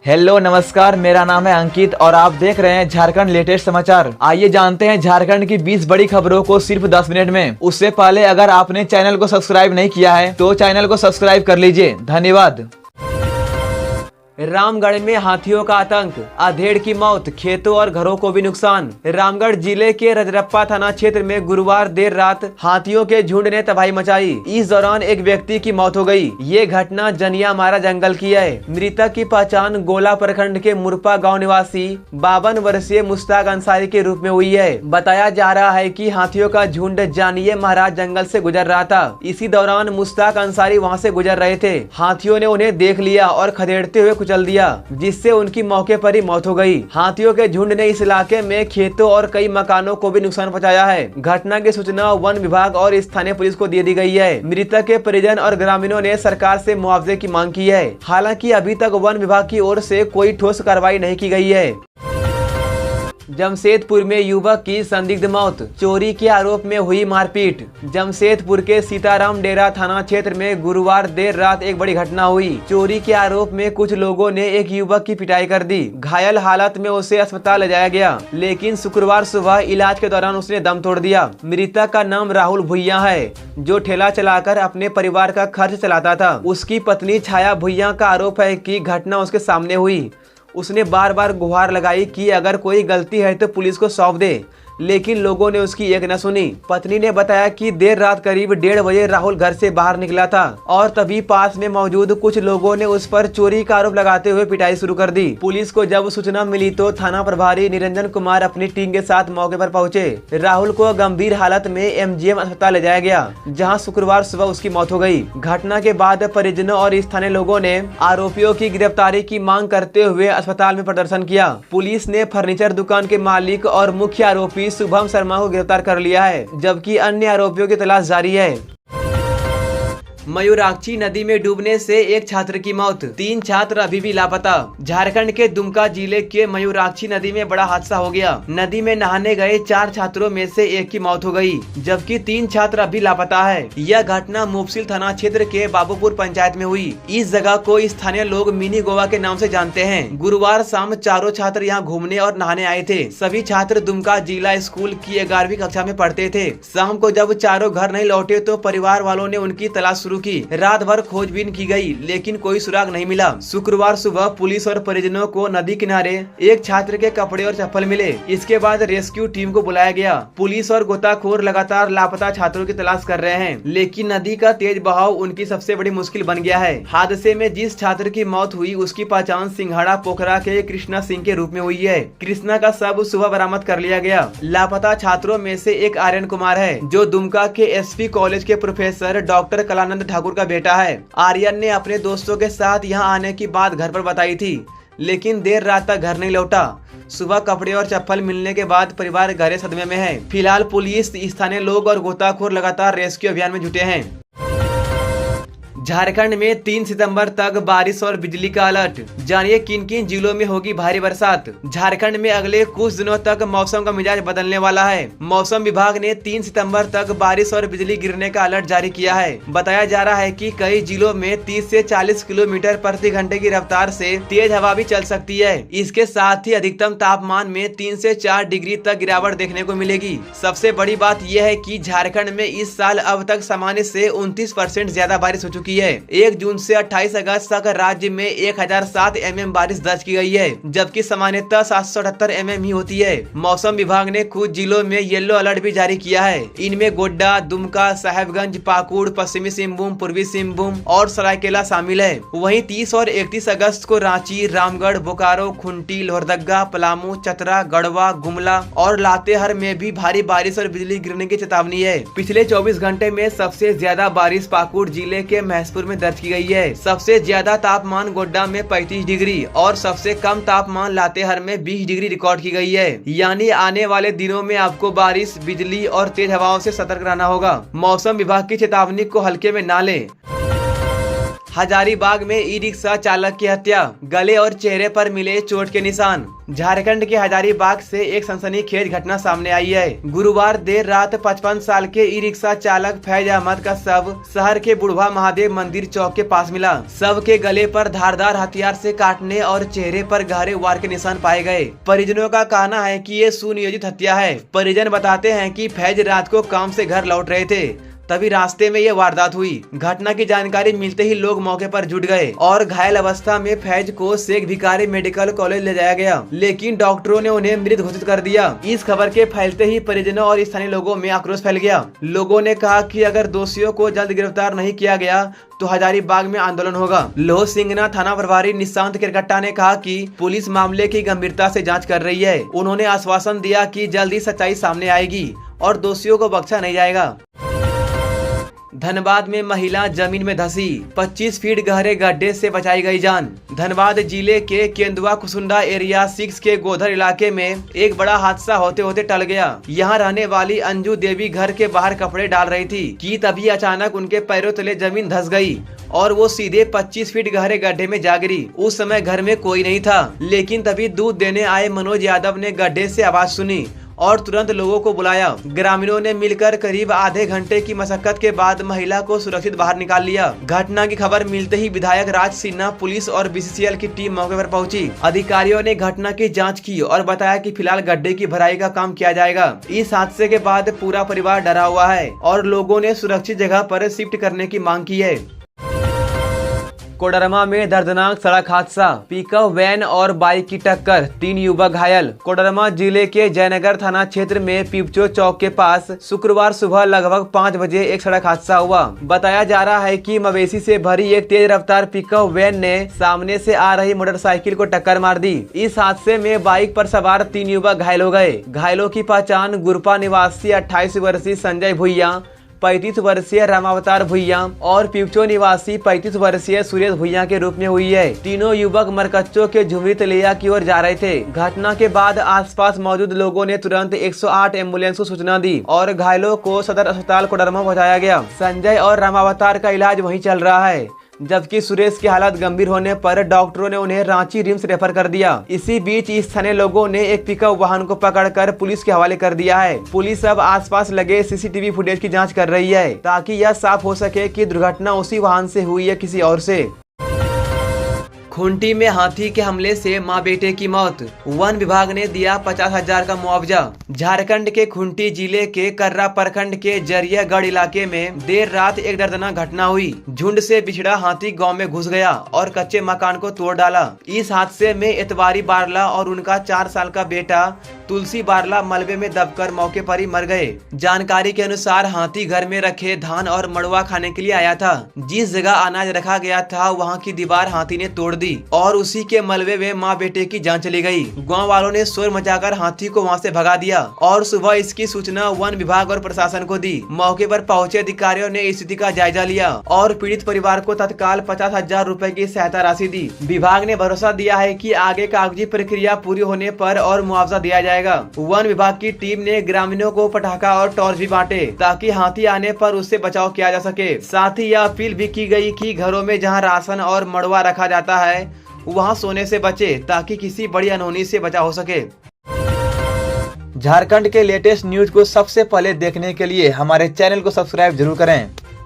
Hello नमस्कार, मेरा नाम है अंकित और आप देख रहे हैं झारखंड लेटेस्ट समाचार। आइए जानते हैं झारखंड की 20 बड़ी खबरों को सिर्फ 10 मिनट में। उससे पहले अगर आपने चैनल को सब्सक्राइब नहीं किया है तो चैनल को सब्सक्राइब कर लीजिए। धन्यवाद। रामगढ़ में हाथियों का आतंक, अधेड़ की मौत, खेतों और घरों को भी नुकसान। रामगढ़ जिले के रजरप्पा थाना क्षेत्र में गुरुवार देर रात हाथियों के झुंड ने तबाही मचाई। इस दौरान एक व्यक्ति की मौत हो गई। ये घटना जनिया मारा जंगल की है। मृतक की पहचान गोला प्रखंड के मुरपा गांव निवासी 52 वर्षीय मुश्ताक अंसारी के रूप में हुई है। बताया जा रहा है कि हाथियों का झुंड जानिए महाराज जंगल से गुजर रहा था। इसी दौरान मुश्ताक अंसारी वहां से गुजर रहे थे। हाथियों ने उन्हें देख लिया और खदेड़ते हुए कुचल दिया, जिससे उनकी मौके पर ही मौत हो गई। हाथियों के झुंड ने इस इलाके में खेतों और कई मकानों को भी नुकसान पहुंचाया है। घटना की सूचना वन विभाग और स्थानीय पुलिस को दे दी गई है। मृतक के परिजन और ग्रामीणों ने सरकार से मुआवजे की मांग की है। हालांकि अभी तक वन विभाग की ओर से कोई ठोस कार्रवाई नहीं की गई है। जमशेदपुर में युवक की संदिग्ध मौत, चोरी के आरोप में हुई मारपीट। जमशेदपुर के सीताराम डेरा थाना क्षेत्र में गुरुवार देर रात एक बड़ी घटना हुई। चोरी के आरोप में कुछ लोगों ने एक युवक की पिटाई कर दी। घायल हालत में उसे अस्पताल ले जाया गया, लेकिन शुक्रवार सुबह इलाज के दौरान उसने दम तोड़ दिया। मृतक का नाम राहुल भुइयां है, जो ठेला चलाकर अपने परिवार का खर्च चलाता था। उसकी पत्नी छाया भुइयां का आरोप है कि घटना उसके सामने हुई। उसने बार बार गुहार लगाई कि अगर कोई गलती है तो पुलिस को सौंप दे, लेकिन लोगों ने उसकी एक न सुनी। पत्नी ने बताया कि देर रात करीब 1:30 बजे राहुल घर से बाहर निकला था और तभी पास में मौजूद कुछ लोगों ने उस पर चोरी का आरोप लगाते हुए पिटाई शुरू कर दी। पुलिस को जब सूचना मिली तो थाना प्रभारी निरंजन कुमार अपनी टीम के साथ मौके पर पहुंचे। राहुल को गंभीर हालत में एमजीएम अस्पताल ले जाया गया, जहाँ शुक्रवार सुबह उसकी मौत हो गई। घटना के बाद परिजनों और स्थानीय लोगों ने आरोपियों की गिरफ्तारी की मांग करते हुए अस्पताल में प्रदर्शन किया। पुलिस ने फर्नीचर दुकान के मालिक और मुख्य आरोपी शुभम शर्मा को गिरफ्तार कर लिया है, जबकि अन्य आरोपियों की तलाश जारी है। मयूराक्षी नदी में डूबने से एक छात्र की मौत, 3 छात्र अभी भी लापता। झारखंड के दुमका जिले के मयूराक्षी नदी में बड़ा हादसा हो गया। नदी में नहाने गए 4 छात्रों में से एक की मौत हो गई, जबकि 3 छात्र अभी लापता है। यह घटना मुफसिल थाना क्षेत्र के बाबूपुर पंचायत में हुई। इस जगह को स्थानीय लोग मिनी गोवा के नाम से जानते हैं। गुरुवार शाम चारों छात्र यहाँ घूमने और नहाने आए थे। सभी छात्र दुमका जिला स्कूल की 11वीं कक्षा में पढ़ते थे। शाम को जब चारों घर नहीं लौटे तो परिवार वालों ने उनकी तलाश शुरू की। रात भर खोजबीन की गई, लेकिन कोई सुराग नहीं मिला। शुक्रवार सुबह पुलिस और परिजनों को नदी किनारे एक छात्र के कपड़े और चप्पल मिले। इसके बाद रेस्क्यू टीम को बुलाया गया। पुलिस और गोताखोर लगातार लापता छात्रों की तलाश कर रहे हैं, लेकिन नदी का तेज बहाव उनकी सबसे बड़ी मुश्किल बन गया है। हादसे में जिस छात्र की मौत हुई उसकी पहचान सिंघाड़ा पोखरा के कृष्णा सिंह के रूप में हुई है। कृष्णा का शव सुबह बरामद कर लिया गया। लापता छात्रों में से एक आर्यन कुमार है, जो दुमका के एसपी कॉलेज के प्रोफेसर डॉक्टर कलानंद ठाकुर का बेटा है। आर्यन ने अपने दोस्तों के साथ यहां आने की बात घर पर बताई थी, लेकिन देर रात तक घर नहीं लौटा। सुबह कपड़े और चप्पल मिलने के बाद परिवार गहरे सदमे में है। फिलहाल पुलिस, स्थानीय लोग और गोताखोर लगातार रेस्क्यू अभियान में जुटे हैं। झारखंड में 3 सितंबर तक बारिश और बिजली का अलर्ट, जानिए किन किन जिलों में होगी भारी बरसात। झारखंड में अगले कुछ दिनों तक मौसम का मिजाज बदलने वाला है। मौसम विभाग ने 3 सितंबर तक बारिश और बिजली गिरने का अलर्ट जारी किया है। बताया जा रहा है कि कई जिलों में 30 से 40 किलोमीटर प्रति घंटे की रफ्तार से तेज हवा भी चल सकती है। इसके साथ ही अधिकतम तापमान में 3 से 4 डिग्री तक गिरावट देखने को मिलेगी। सबसे बड़ी बात यह है कि झारखंड में इस साल अब तक सामान्य से 29% ज्यादा बारिश हो चुकी है। 1 जून से 28 अगस्त तक राज्य में 1007 mm बारिश दर्ज की गई है, जबकि सामान्यतः 778 mm ही होती है। मौसम विभाग ने कुछ जिलों में येलो अलर्ट भी जारी किया है। इनमें गोड्डा, दुमका, साहेबगंज, पाकुड़, पश्चिमी सिंहभूम, पूर्वी सिंहभूम और सरायकेला शामिल है। वहीं 30 और 31 अगस्त को रांची, रामगढ़, बोकारो, खुंटी, लोहरदगा, पलामू, चतरा, गढ़वा, गुमला और लातेहार में भी भारी बारिश और बिजली गिरने की चेतावनी है। पिछले 24 घंटे में सबसे ज्यादा बारिश पाकुड़ जिले के महसपुर में दर्ज की गई है। सबसे ज्यादा तापमान गोड्डा में 35 डिग्री और सबसे कम तापमान लातेहार में 20 डिग्री रिकॉर्ड की गई है। यानी आने वाले दिनों में आपको बारिश, बिजली और तेज हवाओं से सतर्क रहना होगा। मौसम विभाग की चेतावनी को हल्के में ना लें। हजारीबाग में ई रिक्शा चालक की हत्या, गले और चेहरे पर मिले चोट के निशान। झारखंड के हजारीबाग से एक सनसनीखेज घटना सामने आई है। गुरुवार देर रात 55 साल के ई रिक्शा चालक फैज अहमद का शव शहर के बुढ़वा महादेव मंदिर चौक के पास मिला। शव के गले पर धारदार हथियार से काटने और चेहरे पर गहरे वार के निशान पाए गए। परिजनों का कहना है कि ये सुनियोजित हत्या है। परिजन बताते हैं कि फैज रात को काम से घर लौट रहे थे, तभी रास्ते में ये वारदात हुई। घटना की जानकारी मिलते ही लोग मौके पर जुट गए और घायल अवस्था में फैज को शेख भिखारी मेडिकल कॉलेज ले जाया गया, लेकिन डॉक्टरों ने उन्हें मृत घोषित कर दिया। इस खबर के फैलते ही परिजनों और स्थानीय लोगों में आक्रोश फैल गया। लोगों ने कहा कि अगर दोषियों को जल्द गिरफ्तार नहीं किया गया तो हजारीबाग में आंदोलन होगा। लोह सिंगना थाना प्रभारी निशांत किरकट्टा ने कहा कि पुलिस मामले की गंभीरता से जांच कर रही है। उन्होंने आश्वासन दिया कि जल्द ही सच्चाई सामने आएगी और दोषियों को बख्शा नहीं जाएगा। धनबाद में महिला जमीन में धंसी, 25 फीट गहरे गड्ढे से बचाई गई जान। धनबाद जिले के केंदुआ कुसुंडा एरिया 6 के गोधर इलाके में एक बड़ा हादसा होते होते टल गया। यहाँ रहने वाली अंजू देवी घर के बाहर कपड़े डाल रही थी कि तभी अचानक उनके पैरों तले जमीन धंस गई और वो सीधे 25 फीट गहरे गड्ढे में जा गिरी। उस समय घर में कोई नहीं था, लेकिन तभी दूध देने आए मनोज यादव ने गड्ढे से आवाज सुनी और तुरंत लोगों को बुलाया। ग्रामीणों ने मिलकर करीब आधे घंटे की मशक्कत के बाद महिला को सुरक्षित बाहर निकाल लिया। घटना की खबर मिलते ही विधायक राज सिन्हा, पुलिस और बीसीसीएल की टीम मौके पर पहुंची। अधिकारियों ने घटना की जांच की और बताया कि फिलहाल गड्ढे की भराई का काम किया जाएगा। इस हादसे के बाद पूरा परिवार डरा हुआ है और लोगों ने सुरक्षित जगह पर शिफ्ट करने की मांग की है। कोडरमा में दर्दनाक सड़क हादसा, पिकअप वैन और बाइक की टक्कर, 3 युवक घायल। कोडरमा जिले के जयनगर थाना क्षेत्र में पिपचो चौक के पास शुक्रवार सुबह लगभग 5 बजे एक सड़क हादसा हुआ। बताया जा रहा है कि मवेशी से भरी एक तेज रफ्तार पिकअप वैन ने सामने से आ रही मोटरसाइकिल को टक्कर मार दी। इस हादसे में बाइक पर सवार 3 युवक घायल हो गए। घायलों की पहचान गुरपा निवासी 28 वर्षीय संजय भुइया, 35 वर्षीय रामावतार भुइया और पिपचो निवासी 35 वर्षीय सुरेश भुइया के रूप में हुई है। तीनों युवक मरकच्चो के झुमरी तलिया की ओर जा रहे थे। घटना के बाद आसपास मौजूद लोगों ने तुरंत 108 एम्बुलेंस को सूचना दी और घायलों को सदर अस्पताल कोडरमा पहुंचाया गया। संजय और रामावतार का इलाज वहीं चल रहा है, जबकि सुरेश की हालत गंभीर होने पर डॉक्टरों ने उन्हें रांची रिम्स रेफर कर दिया। इसी बीच स्थानीय लोगों ने एक पिकअप वाहन को पकड़कर पुलिस के हवाले कर दिया है। पुलिस अब आसपास लगे सीसीटीवी फुटेज की जांच कर रही है ताकि यह साफ हो सके कि दुर्घटना उसी वाहन से हुई है किसी और से। खूंटी में हाथी के हमले से मां बेटे की मौत, वन विभाग ने दिया 50,000 का मुआवजा। झारखंड के खूंटी जिले के कर्रा प्रखंड के जरियागढ़ इलाके में देर रात एक दर्दनाक घटना हुई। झुंड से बिछड़ा हाथी गांव में घुस गया और कच्चे मकान को तोड़ डाला। इस हादसे में एतवारी बारला और उनका 4 साल का बेटा तुलसी बारला मलबे में दबकर मौके पर ही मर गए। जानकारी के अनुसार हाथी घर में रखे धान और मड़ुआ खाने के लिए आया था। जिस जगह अनाज रखा गया था वहां की दीवार हाथी ने तोड़ दी और उसी के मलबे में मां बेटे की जान चली गई। गांव वालों ने शोर मचाकर हाथी को वहां से भगा दिया और सुबह इसकी सूचना वन विभाग और प्रशासन को दी। मौके पर पहुंचे अधिकारियों ने स्थिति का जायजा लिया और पीड़ित परिवार को तत्काल 50,000 रुपए की सहायता राशि दी। विभाग ने भरोसा दिया है कि आगे कागजी प्रक्रिया पूरी होने पर और मुआवजा दिया जाएगा। वन विभाग की टीम ने ग्रामीणों को पटाखा और टॉर्च भी बांटे ताकि हाथी आने पर उससे बचाव किया जा सके। साथ ही यह अपील भी की गई कि घरों में जहां राशन और मड़ुआ रखा जाता है वहां सोने से बचे ताकि किसी बड़ी अनहोनी से बचा हो सके। झारखंड के लेटेस्ट न्यूज को सबसे पहले देखने के लिए हमारे चैनल को सब्सक्राइब जरूर करें।